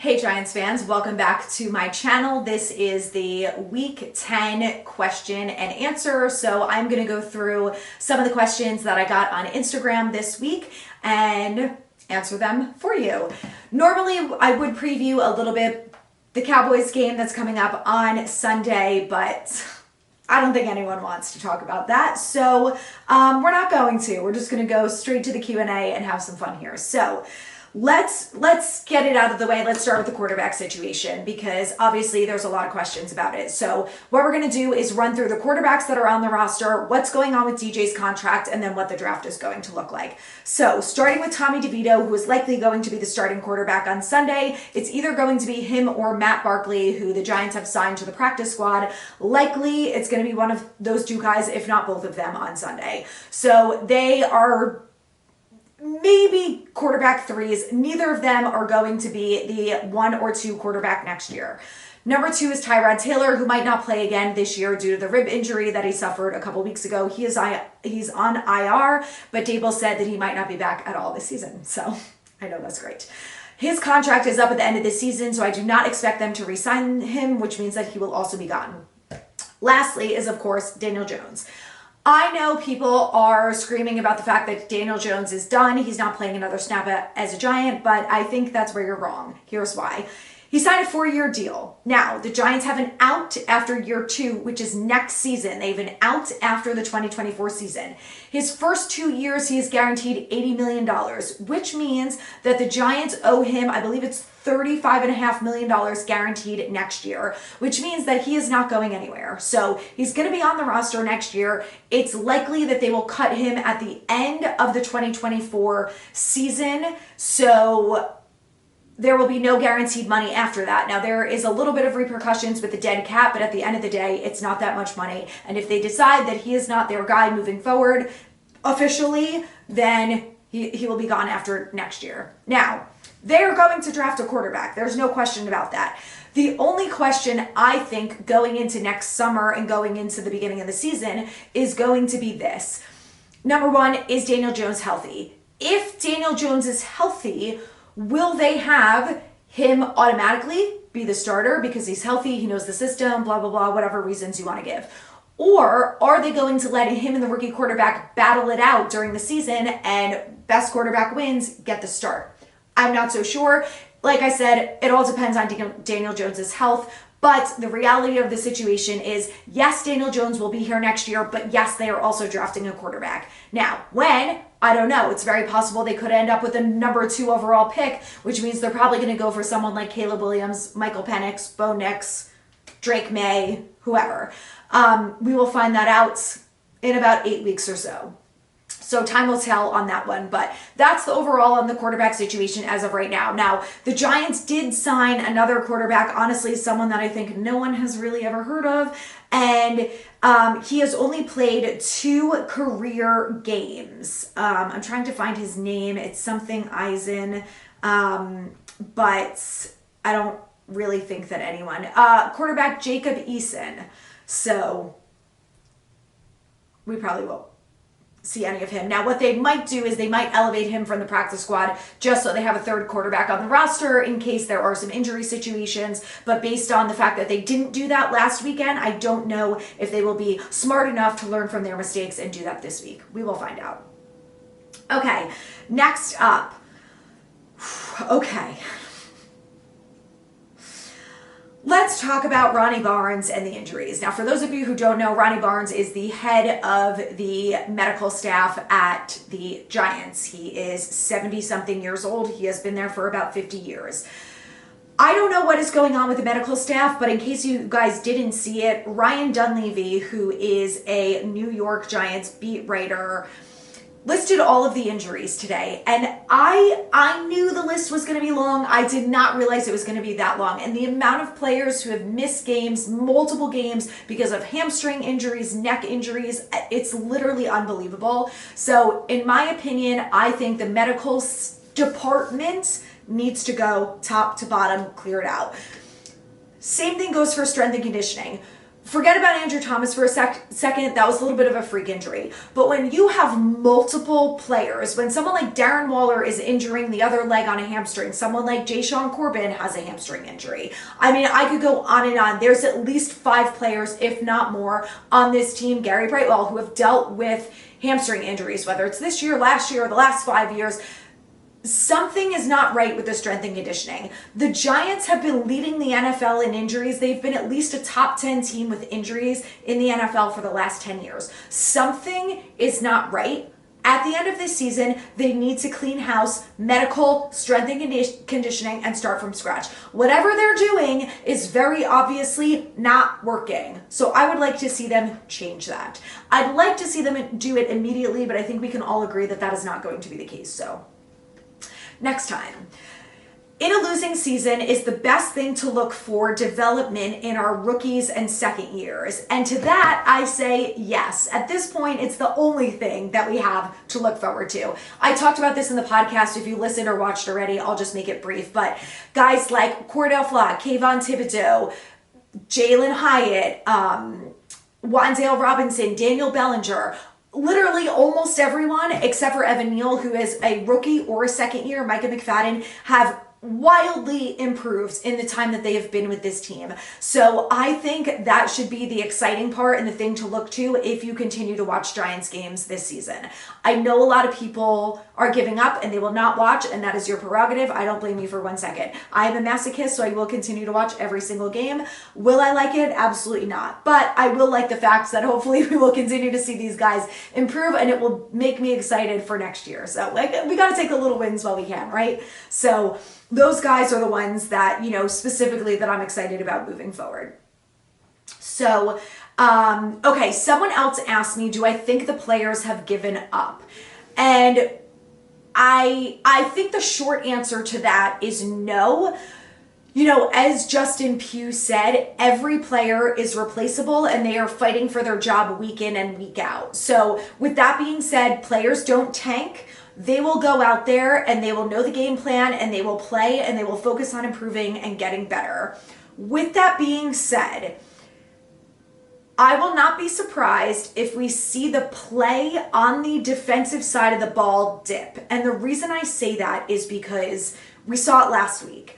Hey Giants fans, welcome back to my channel. This is the week 10 question and answer. So I'm going to go through some of the questions that I got on Instagram this week and answer them for you. Normally I would preview a little bit the Cowboys game that's coming up on Sunday, but I don't think anyone wants to talk about that. So we're not going to. We're just going to go straight to the Q&A and have some fun here. So let's get it out of the way. Let's start with the quarterback situation because obviously there's a lot of questions about it. So what we're going to do is run through the quarterbacks that are on the roster, what's going on with DJ's contract, and then what the draft is going to look like. So starting with Tommy DeVito, who is likely going to be the starting quarterback on Sunday. It's either going to be him or Matt Barkley, who the Giants have signed to the practice squad. Likely it's going to be one of those two guys, if not both of them, on Sunday. So they are maybe quarterback threes. Neither of them are going to be the 1 or 2 quarterback next year. Number 2 is Tyrod Taylor, who might not play again this year due to the rib injury that he suffered a couple weeks ago. He's on IR, but Dable said that he might not be back at all this season. So I know that's great. His contract is up at the end of this season, so I do not expect them to re-sign him, which means that he will also be gone. Lastly is, of course, Daniel Jones. I know people are screaming about the fact that Daniel Jones is done. He's not playing another snap as a Giant, but I think that's where you're wrong. Here's why. He signed a 4-year deal. Now, the Giants have an out after year 2, which is next season. They have an out after the 2024 season. His first 2 years, he is guaranteed $80 million, which means that the Giants owe him, I believe it's $35.5 million guaranteed next year, which means that he is not going anywhere. So he's going to be on the roster next year. It's likely that they will cut him at the end of the 2024 season. So there will be no guaranteed money after that. Now, there is a little bit of repercussions with the dead cap, but at the end of the day, it's not that much money. And if they decide that he is not their guy moving forward officially, then he will be gone after next year. Now, they are going to draft a quarterback. There's no question about that. The only question I think going into next summer and going into the beginning of the season is going to be this. Number 1, is Daniel Jones healthy? If Daniel Jones is healthy, will they have him automatically be the starter because he's healthy, he knows the system, blah, blah, blah, whatever reasons you want to give? Or are they going to let him and the rookie quarterback battle it out during the season and best quarterback wins, get the start? I'm not so sure. Like I said, it all depends on Daniel Jones's health. But the reality of the situation is, yes, Daniel Jones will be here next year, but yes, they are also drafting a quarterback. Now, when? I don't know. It's very possible they could end up with a number 2 overall pick, which means they're probably going to go for someone like Caleb Williams, Michael Penix, Bo Nix, Drake May, whoever. We will find that out in about 8 weeks or so. So time will tell on that one, but that's the overall on the quarterback situation as of right now. Now, the Giants did sign another quarterback, honestly, someone that I think no one has really ever heard of, and he has only played 2 career games. I'm trying to find his name. It's something Eisen, but I don't really think that anyone. Quarterback Jacob Eason. So we probably won't see any of him. Now, what they might do is they might elevate him from the practice squad just so they have a 3rd quarterback on the roster in case there are some injury situations. But based on the fact that they didn't do that last weekend, I don't know if they will be smart enough to learn from their mistakes and do that this week. We will find out. Okay, next up. Okay. Let's talk about Ronnie Barnes and the injuries. Now, for those of you who don't know, Ronnie Barnes is the head of the medical staff at the Giants. He is 70-something years old. He has been there for about 50 years. I don't know what is going on with the medical staff, but in case you guys didn't see it, Ryan Dunleavy, who is a New York Giants beat writer, listed all of the injuries today, and I knew the list was going to be long. I did not realize it was going to be that long, and the amount of players who have missed games, multiple games, because of hamstring injuries, neck injuries, it's literally unbelievable. So in my opinion, I think the medical department needs to go top to bottom, clear it out. Same thing goes for strength and conditioning. forget about Andrew Thomas for a second. That was a little bit of a freak injury. But when you have multiple players, when someone like Darren Waller is injuring the other leg on a hamstring, someone like Jashaun Corbin has a hamstring injury. I mean, I could go on and on. There's at least 5 players, if not more, on this team, Gary Brightwell, who have dealt with hamstring injuries, whether it's this year, last year, or the last 5 years. Something is not right with the strength and conditioning. The Giants have been leading the NFL in injuries. They've been at least a top 10 team with injuries in the NFL for the last 10 years. Something is not right. At the end of this season, they need to clean house, medical, strength and conditioning, and start from scratch. Whatever they're doing is very obviously not working. So I would like to see them change that. I'd like to see them do it immediately, but I think we can all agree that that is not going to be the case. So next time. In a losing season is the best thing to look for development in our rookies and second years. And to that, I say yes. At this point, it's the only thing that we have to look forward to. I talked about this in the podcast. If you listened or watched already, I'll just make it brief. But guys like Cordell Flott, Kayvon Thibodeau, Jalen Hyatt, Wan'Dale Robinson, Daniel Bellinger, literally almost everyone except for Evan Neal, who is a rookie or a second year, Micah McFadden, have wildly improved in the time that they have been with this team. So I think that should be the exciting part and the thing to look to if you continue to watch Giants games this season. I know a lot of people are giving up and they will not watch, and that is your prerogative. I don't blame you for 1 second. I am a masochist, so I will continue to watch every single game. Will I like it? Absolutely not. But I will like the facts that hopefully we will continue to see these guys improve, and it will make me excited for next year. So like, we got to take the little wins while we can, right? So those guys are the ones that, you know, specifically that I'm excited about moving forward. So, okay, someone else asked me, do I think the players have given up? And I think the short answer to that is no. You know, as Justin Pugh said, every player is replaceable and they are fighting for their job week in and week out. So with that being said, players don't tank. They will go out there and they will know the game plan and they will play and they will focus on improving and getting better. With that being said, I will not be surprised if we see the play on the defensive side of the ball dip. And the reason I say that is because we saw it last week.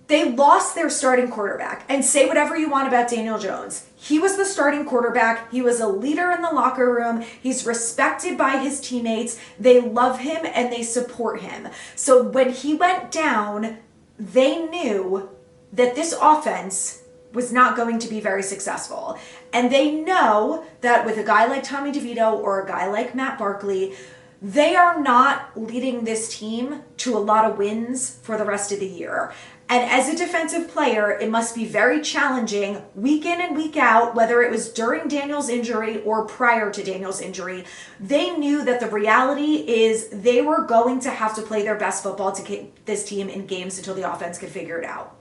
They lost their starting quarterback. And say whatever you want about Daniel Jones. He was the starting quarterback. He was a leader in the locker room. He's respected by his teammates. They love him and they support him. So when he went down, they knew that this offense was not going to be very successful. And they know that with a guy like Tommy DeVito or a guy like Matt Barkley, they are not leading this team to a lot of wins for the rest of the year. And as a defensive player, it must be very challenging week in and week out, whether it was during Daniel's injury or prior to Daniel's injury. They knew that the reality is they were going to have to play their best football to keep this team in games until the offense could figure it out.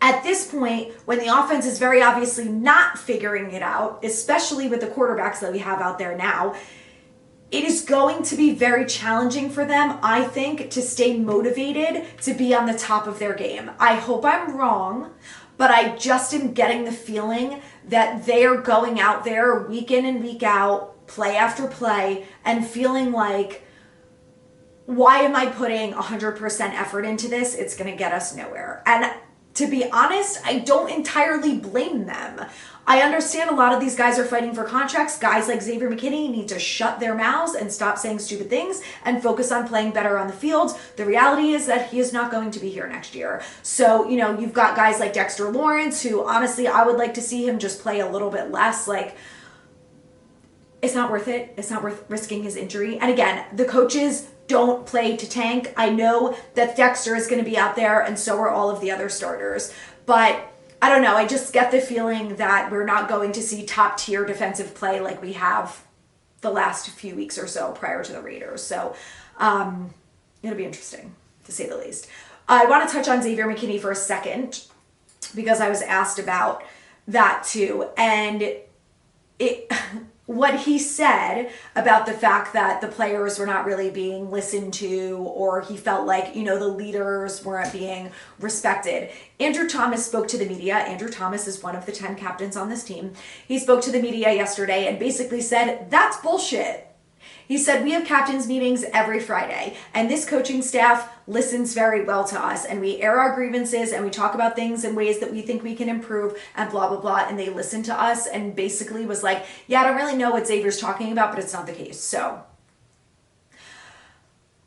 At this point, when the offense is very obviously not figuring it out, especially with the quarterbacks that we have out there now, it is going to be very challenging for them, I think, to stay motivated to be on the top of their game. I hope I'm wrong, but I just am getting the feeling that they are going out there week in and week out, play after play, and feeling like, why am I putting 100% effort into this? It's going to get us nowhere. And to be honest, I don't entirely blame them. I understand a lot of these guys are fighting for contracts. Guys like Xavier McKinney need to shut their mouths and stop saying stupid things and focus on playing better on the field. The reality is that he is not going to be here next year. So, you know, you've got guys like Dexter Lawrence, who honestly, I would like to see him just play a little bit less. Like, it's not worth it. It's not worth risking his injury. And again, the coaches don't play to tank. I know that Dexter is going to be out there, and so are all of the other starters. But I don't know. I just get the feeling that we're not going to see top tier defensive play like we have the last few weeks or so prior to the Raiders. So it'll be interesting, to say the least. I want to touch on Xavier McKinney for a second because I was asked about that too. And what he said about the fact that the players were not really being listened to, or he felt like, the leaders weren't being respected. Andrew Thomas spoke to the media. Andrew Thomas is one of the 10 captains on this team. He spoke to the media yesterday and basically said, that's bullshit. He said, we have captains meetings every Friday, and this coaching staff listens very well to us, and we air our grievances, and we talk about things in ways that we think we can improve, and blah, blah, blah, and they listen to us, and basically was like, yeah, I don't really know what Xavier's talking about, but it's not the case. So,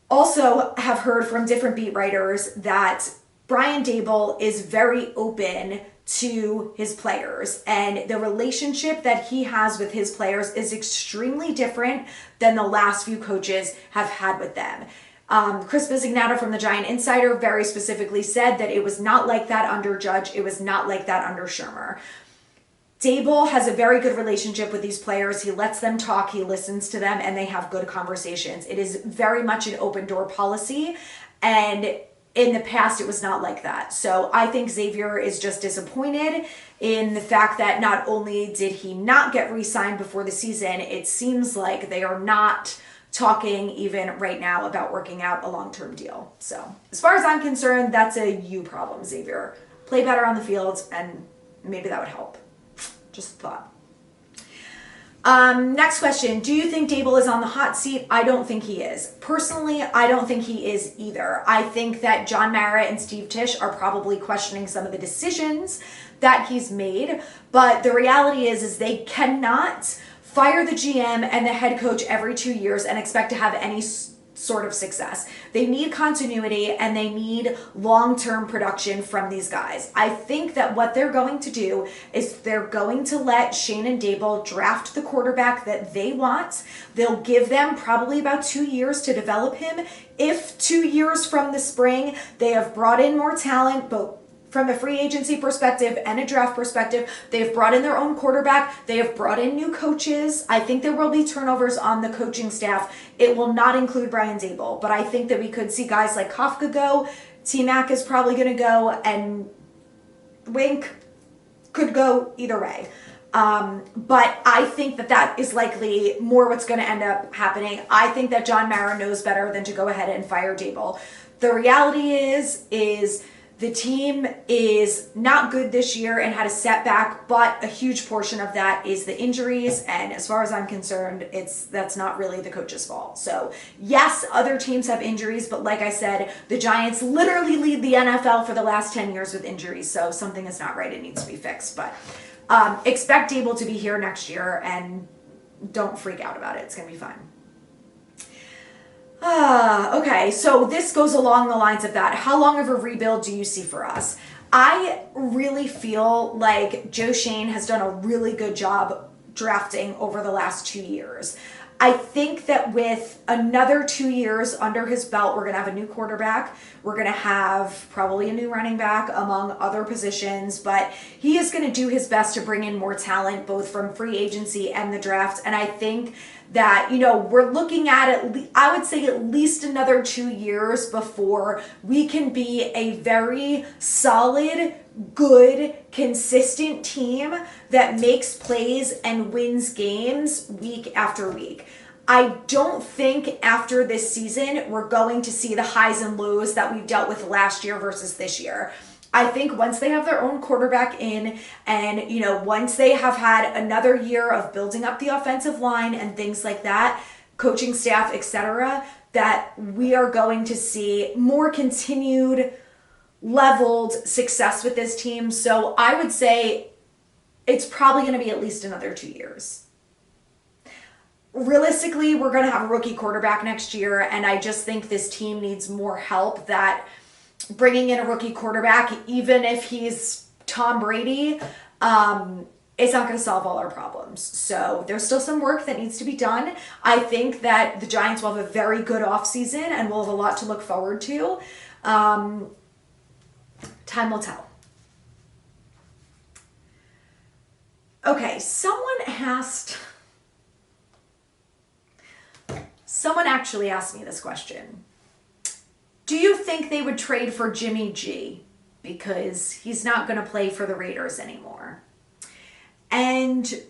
also have heard from different beat writers that Brian Daboll is very open to his players, and the relationship that he has with his players is extremely different than the last few coaches have had with them. Chris Bisignato from the Giant Insider very specifically said that it was not like that under Judge. It was not like that under Shermer. Daboll has a very good relationship with these players. He lets them talk, he listens to them, and they have good conversations. It is very much an open door policy, and in the past, it was not like that. So I think Xavier is just disappointed in the fact that not only did he not get re-signed before the season, it seems like they are not talking even right now about working out a long-term deal. So as far as I'm concerned, that's a you problem, Xavier. Play better on the field, and maybe that would help. Just a thought. Next question. Do you think Daboll is on the hot seat? I don't think he is. Personally, I don't think he is either. I think that John Mara and Steve Tisch are probably questioning some of the decisions that he's made, but the reality is they cannot fire the GM and the head coach every 2 years and expect to have any sort of success. They need continuity, and they need long-term production from these guys. I think that what they're going to do is they're going to let Shane and Daboll draft the quarterback that they want. They'll give them probably about 2 years to develop him. If 2 years from the spring, they have brought in more talent, both from a free agency perspective and a draft perspective, they've brought in their own quarterback. They have brought in new coaches. I think there will be turnovers on the coaching staff. It will not include Brian Daboll, but I think that we could see guys like Kafka go. T-Mac is probably going to go, and Wink could go either way. But I think that that is likely more what's going to end up happening. I think that John Mara knows better than to go ahead and fire Daboll. The reality is the team is not good this year and had a setback, but a huge portion of that is the injuries. And as far as I'm concerned, that's not really the coach's fault. So yes, other teams have injuries, but like I said, the Giants literally lead the NFL for the last 10 years with injuries. So something is not right. It needs to be fixed. But expect Daboll to be here next year, and don't freak out about it. It's going to be fine. Okay, so this goes along the lines of that. How long of a rebuild do you see for us? I really feel like Joe Schoen has done a really good job drafting over the last 2 years. I think that with another 2 years under his belt, we're going to have a new quarterback. We're going to have probably a new running back, among other positions. But he is going to do his best to bring in more talent, both from free agency and the draft. And I think that, we're looking at I would say at least another 2 years before we can be a very solid, good, consistent team that makes plays and wins games week after week. I don't think after this season we're going to see the highs and lows that we dealt with last year versus this year. I think once they have their own quarterback in, and once they have had another year of building up the offensive line and things like that, coaching staff, etc., that we are going to see more continued leveled success with this team. So I would say it's probably going to be at least another 2 years. Realistically, we're going to have a rookie quarterback next year, and I just think this team needs more help. That bringing in a rookie quarterback, even if he's Tom Brady, it's not going to solve all our problems. So there's still some work that needs to be done. I think that the Giants will have a very good offseason, and we'll have a lot to look forward to. Time will tell. Okay, someone actually asked me this question. Do you think they would trade for Jimmy G? Because he's not going to play for the Raiders anymore. And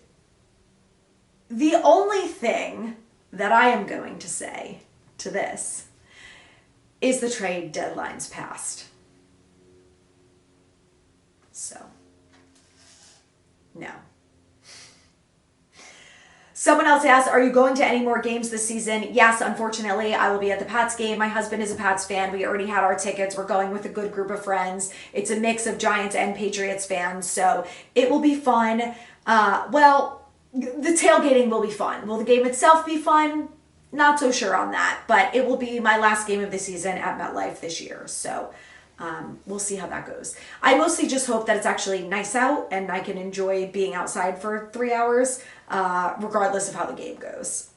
The only thing that I am going to say to this is the trade deadline's passed. So, no. Someone else asked, are you going to any more games this season? Yes, unfortunately, I will be at the Pats game. My husband is a Pats fan. We already had our tickets. We're going with a good group of friends. It's a mix of Giants and Patriots fans, so it will be fun. The tailgating will be fun. Will the game itself be fun? Not so sure on that, but it will be my last game of the season at MetLife this year, so we'll see how that goes. I mostly just hope that it's actually nice out and I can enjoy being outside for 3 hours, regardless of how the game goes.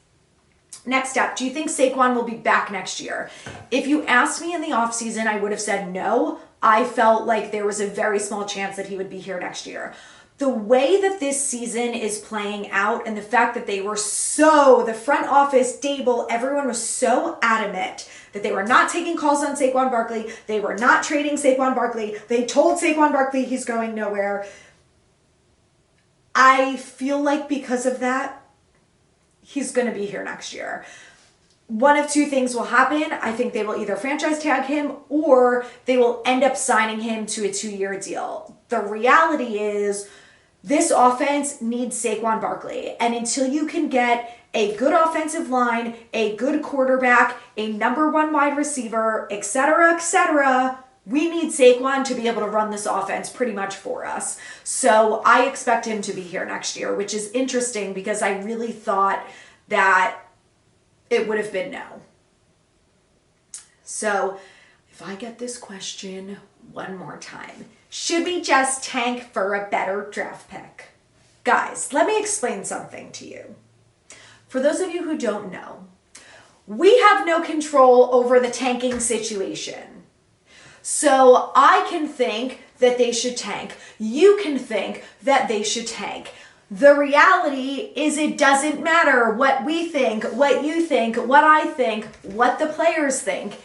Next up, do you think Saquon will be back next year? If you asked me in the offseason, I would have said no. I felt like there was a very small chance that he would be here next year. The way that this season is playing out and the fact that the front office, Dable, everyone was so adamant that they were not taking calls on Saquon Barkley. They were not trading Saquon Barkley. They told Saquon Barkley he's going nowhere. I feel like because of that, he's going to be here next year. One of two things will happen. I think they will either franchise tag him or they will end up signing him to a 2-year deal. The reality is this offense needs Saquon Barkley. And until you can get a good offensive line, a good quarterback, a number 1 wide receiver, etc., we need Saquon to be able to run this offense pretty much for us. So I expect him to be here next year, which is interesting because I really thought that it would have been no. So if I get this question one more time, should we just tank for a better draft pick? Guys, let me explain something to you. For those of you who don't know, we have no control over the tanking situation. So I can think that they should tank. You can think that they should tank. The reality is it doesn't matter what we think, what you think, what I think, what the players think.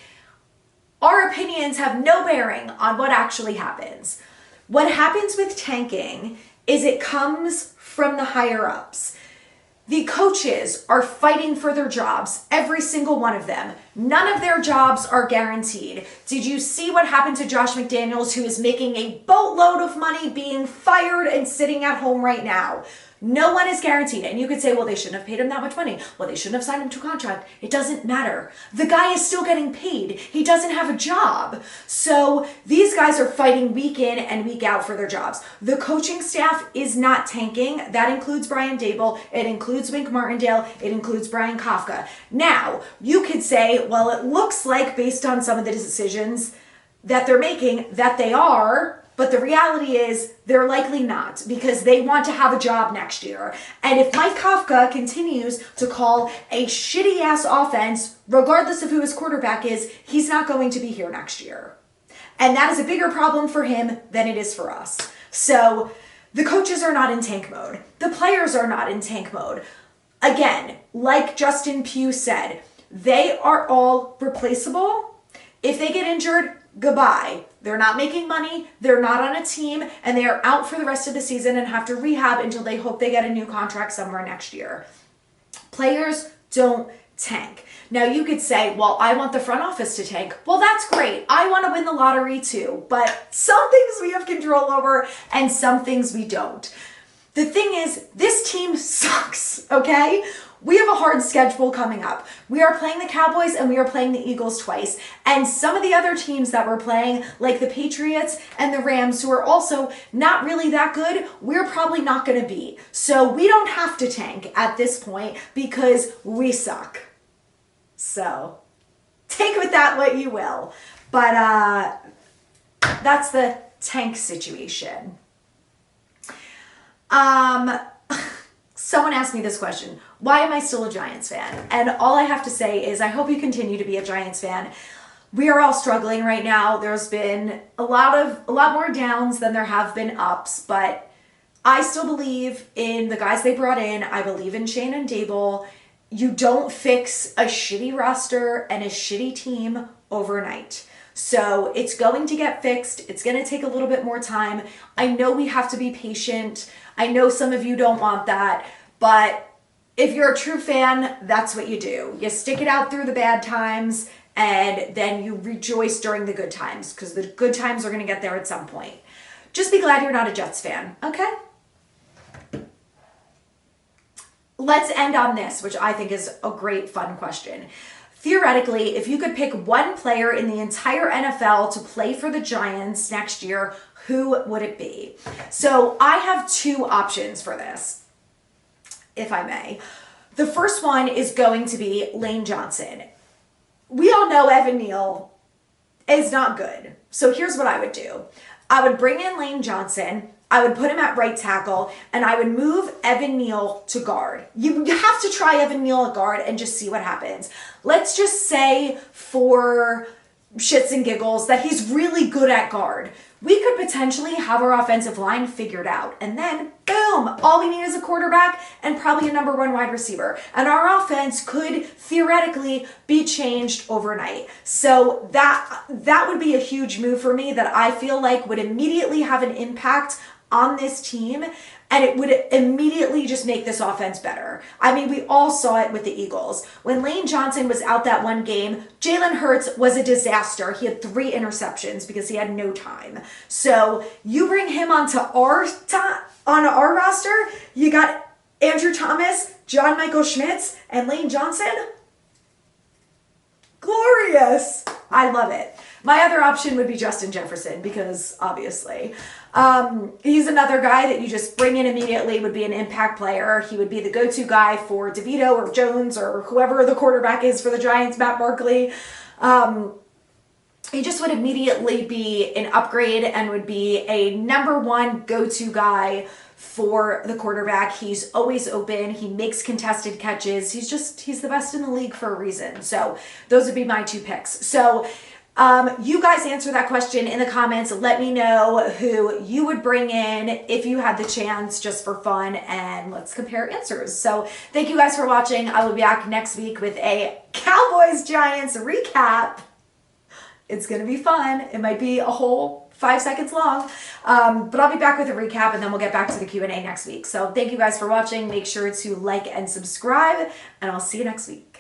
Our opinions have no bearing on what actually happens. What happens with tanking is it comes from the higher ups. The coaches are fighting for their jobs, every single one of them. None of their jobs are guaranteed. Did you see what happened to Josh McDaniels, who is making a boatload of money, being fired and sitting at home right now? No one is guaranteed. And you could say, well, they shouldn't have paid him that much money. Well, they shouldn't have signed him to a contract. It doesn't matter. The guy is still getting paid. He doesn't have a job. So these guys are fighting week in and week out for their jobs. The coaching staff is not tanking. That includes Brian Dable. It includes Wink Martindale. It includes Brian Kafka. Now, you could say, well, it looks like based on some of the decisions that they're making that they are, but the reality is they're likely not because they want to have a job next year. And if Mike Kafka continues to call a shitty ass offense, regardless of who his quarterback is, he's not going to be here next year. And that is a bigger problem for him than it is for us. So the coaches are not in tank mode. The players are not in tank mode. Again, like Justin Pugh said, they are all replaceable. If they get injured, goodbye. They're not making money, they're not on a team, and they are out for the rest of the season and have to rehab until they hope they get a new contract somewhere next year. Players don't tank. Now you could say, well, I want the front office to tank. Well, that's great. I want to win the lottery too, but some things we have control over and some things we don't. The thing is, this team sucks, okay? We have a hard schedule coming up. We are playing the Cowboys and we are playing the Eagles twice. And some of the other teams that we're playing, like the Patriots and the Rams, who are also not really that good, we're probably not going to beat. So we don't have to tank at this point because we suck. So take with that what you will. But that's the tank situation. Someone asked me this question: why am I still a Giants fan? And all I have to say is I hope you continue to be a Giants fan. We are all struggling right now. There's been a lot more downs than there have been ups, but I still believe in the guys they brought in. I believe in Shane and Dable. You don't fix a shitty roster and a shitty team overnight. So it's going to get fixed. It's going to take a little bit more time. I know we have to be patient. I know some of you don't want that, but if you're a true fan, that's what you do. You stick it out through the bad times, and then you rejoice during the good times, because the good times are going to get there at some point. Just be glad you're not a Jets fan, okay? Let's end on this, which I think is a great, fun question. Theoretically, if you could pick one player in the entire NFL to play for the Giants next year, who would it be? So I have two options for this, if I may. The first one is going to be Lane Johnson. We all know Evan Neal is not good. So here's what I would do. I would bring in Lane Johnson, I would put him at right tackle, and I would move Evan Neal to guard. You have to try Evan Neal at guard and just see what happens. Let's just say, for shits and giggles, that he's really good at guard. We could potentially have our offensive line figured out. And then, boom, all we need is a quarterback and probably a number one wide receiver. And our offense could theoretically be changed overnight. So that would be a huge move for me that I feel like would immediately have an impact on this team, and it would immediately just make this offense better. I mean, we all saw it with the Eagles. When Lane Johnson was out that one game, Jalen Hurts was a disaster. He had 3 interceptions because he had no time. So you bring him onto our roster, you got Andrew Thomas, John Michael Schmitz, and Lane Johnson. Glorious. I love it. My other option would be Justin Jefferson, because obviously he's another guy that you just bring in immediately, would be an impact player. He would be the go-to guy for DeVito or Jones or whoever the quarterback is for the Giants, Matt Barkley. He just would immediately be an upgrade and would be a number one go-to guy for the quarterback. He's always open. He makes contested catches. He's the best in the league for a reason. So those would be my 2 picks. So you guys answer that question in the comments. Let me know who you would bring in if you had the chance, just for fun, and let's compare answers. So thank you guys for watching. I will be back next week with a Cowboys-Giants recap. It's going to be fun. It might be a whole 5 seconds long, but I'll be back with a recap, and then we'll get back to the Q&A next week. So thank you guys for watching. Make sure to like and subscribe, and I'll see you next week.